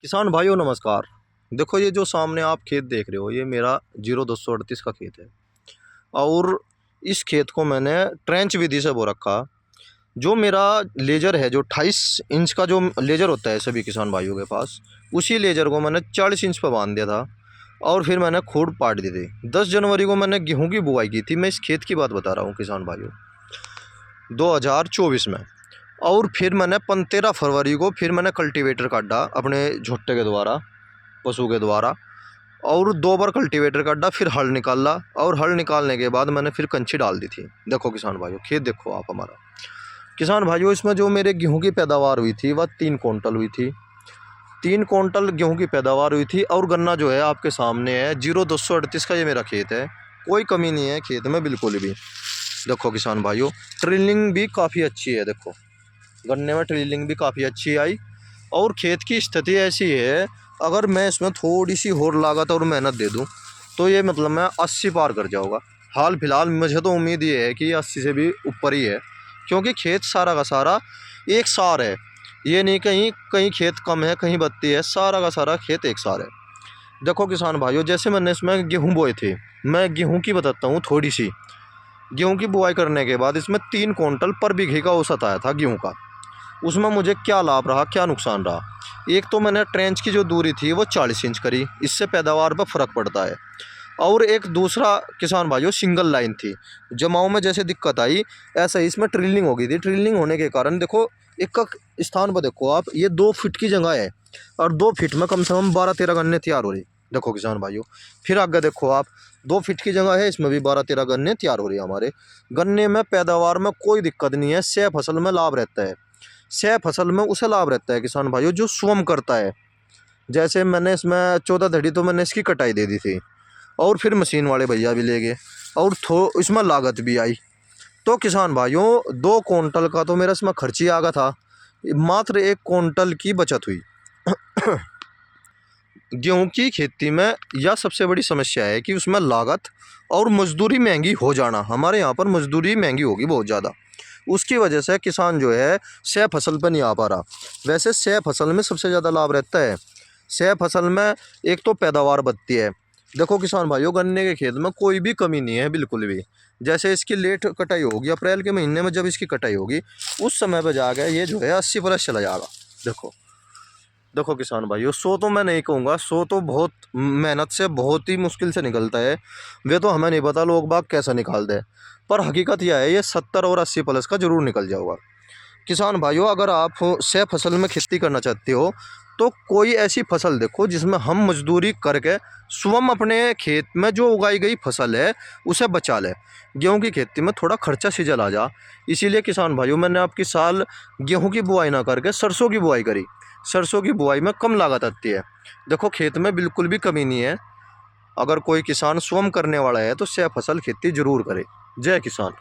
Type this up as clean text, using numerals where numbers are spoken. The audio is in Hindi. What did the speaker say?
किसान भाइयों नमस्कार। देखो ये जो सामने आप खेत देख रहे हो ये मेरा 0238 का खेत है। और इस खेत को मैंने ट्रेंच विधि से बो रखा। जो मेरा लेजर है जो 28 इंच का जो लेजर होता है सभी किसान भाइयों के पास, उसी लेजर को मैंने 40 इंच पर बांध दिया था। और फिर मैंने खूड पाट दी थी। 10 जनवरी को मैंने गेहूं की बुआई की थी। मैं इस खेत की बात बता रहा हूँ किसान भाइयों, 2024 में। और फिर मैंने 13 फरवरी को फिर मैंने कल्टीवेटर काटा अपने झोट्टे के द्वारा, पशु के द्वारा। और 2 बार कल्टीवेटर काटा, फिर हल निकाला। और हल निकालने के बाद मैंने फिर कंची डाल दी थी। देखो किसान भाइयों, खेत देखो आप हमारा। किसान भाइयों, इसमें जो मेरे गेहूं की पैदावार हुई थी वह 3 क्विंटल हुई थी। 3 क्विंटल गेहूं की पैदावार हुई थी। और गन्ना जो है आपके सामने है, 0238 का ये मेरा खेत है। कोई कमी नहीं है खेत में बिल्कुल भी। देखो किसान भाइयों, ट्रिलिंग भी काफ़ी अच्छी है। देखो गन्ने में ट्रिलिंग भी काफ़ी अच्छी आई। और खेत की स्थिति ऐसी है, अगर मैं इसमें थोड़ी सी और लागत और मेहनत दे दूं तो ये मतलब मैं 80 पार कर जाऊंगा। हाल फिलहाल मुझे तो उम्मीद ये है कि ये 80 से भी ऊपर ही है, क्योंकि खेत सारा का सारा एक सार है। ये नहीं कहीं कहीं खेत कम है कहीं बत्ती है, सारा का सारा खेत एक सार है। देखो किसान भाइयों, जैसे मैंने इसमें गेहूँ बोए थे, मैं गेहूँ की बताता हूँ थोड़ी सी। गेहूँ की बुआई करने के बाद इसमें 3 क्विंटल पर बीघे का औसत आया था गेहूँ का। उसमें मुझे क्या लाभ रहा, क्या नुकसान रहा। एक तो मैंने ट्रेंच की जो दूरी थी वो 40 इंच करी, इससे पैदावार पर फ़र्क पड़ता है। और एक दूसरा किसान भाइयों, सिंगल लाइन थी। जमाओं में जैसे दिक्कत आई, ऐसा ही इसमें ट्रिलिंग हो गई थी। ट्रिलिंग होने के कारण देखो एक का स्थान पर देखो आप, ये 2 फीट की जगह है और 2 फीट में कम से कम 12-13 गन्ने तैयार हो रही। देखो किसान भाइयों, फिर आगे देखो आप, 2 फीट की जगह है, इसमें भी 12-13 गन्ने तैयार हो रही है। हमारे गन्ने में पैदावार में कोई दिक्कत नहीं है। 6 फसल में लाभ रहता है। 6 फसल में उसे लाभ रहता है किसान भाइयों जो स्वम करता है। जैसे मैंने इसमें 14 धड़ी तो मैंने इसकी कटाई दे दी थी। और फिर मशीन वाले भैया भी ले गए और इसमें लागत भी आई। तो किसान भाइयों, 2 क्विंटल का तो मेरा इसमें खर्च ही आ गया था। मात्र 1 क्विंटल की बचत हुई। गेहूं की खेती में यह सबसे बड़ी समस्या है कि उसमें लागत और मजदूरी महंगी हो जाना। हमारे यहाँ पर मजदूरी महंगी होगी बहुत ज़्यादा। उसकी वजह से किसान जो है 6 फसल पर नहीं आ पा रहा। वैसे 6 फसल में सबसे ज़्यादा लाभ रहता है। 6 फसल में एक तो पैदावार बढ़ती है। देखो किसान भाइयों, गन्ने के खेत में कोई भी कमी नहीं है बिल्कुल भी। जैसे इसकी लेट कटाई होगी, अप्रैल के महीने में जब इसकी कटाई होगी, उस समय पर जाकर ये जो है 80+ चला जाएगा। देखो देखो किसान भाइयों, 100 तो मैं नहीं कहूँगा, 100 तो बहुत मेहनत से बहुत ही मुश्किल से निकलता है। वे तो हमें नहीं पता लोग बाग कैसा निकालते हैं, पर हकीकत यह है ये 70 और 80+ का जरूर निकल जाएगा। किसान भाइयों, अगर आप 6 फसल में खेती करना चाहते हो तो कोई ऐसी फसल देखो जिसमें हम मजदूरी करके स्वयं अपने खेत में जो उगाई गई फसल है उसे बचा ले। गेहूं की खेती में थोड़ा खर्चा सीजल आ जा। इसीलिए किसान भाइयों, मैंने आपकी साल गेहूं की बुआई ना करके सरसों की बुआई करी। सरसों की बुआई में कम लागत आती है। देखो खेत में बिल्कुल भी कमी नहीं है। अगर कोई किसान स्वयं करने वाला है तो 6 फसल खेती जरूर करे। जय किसान।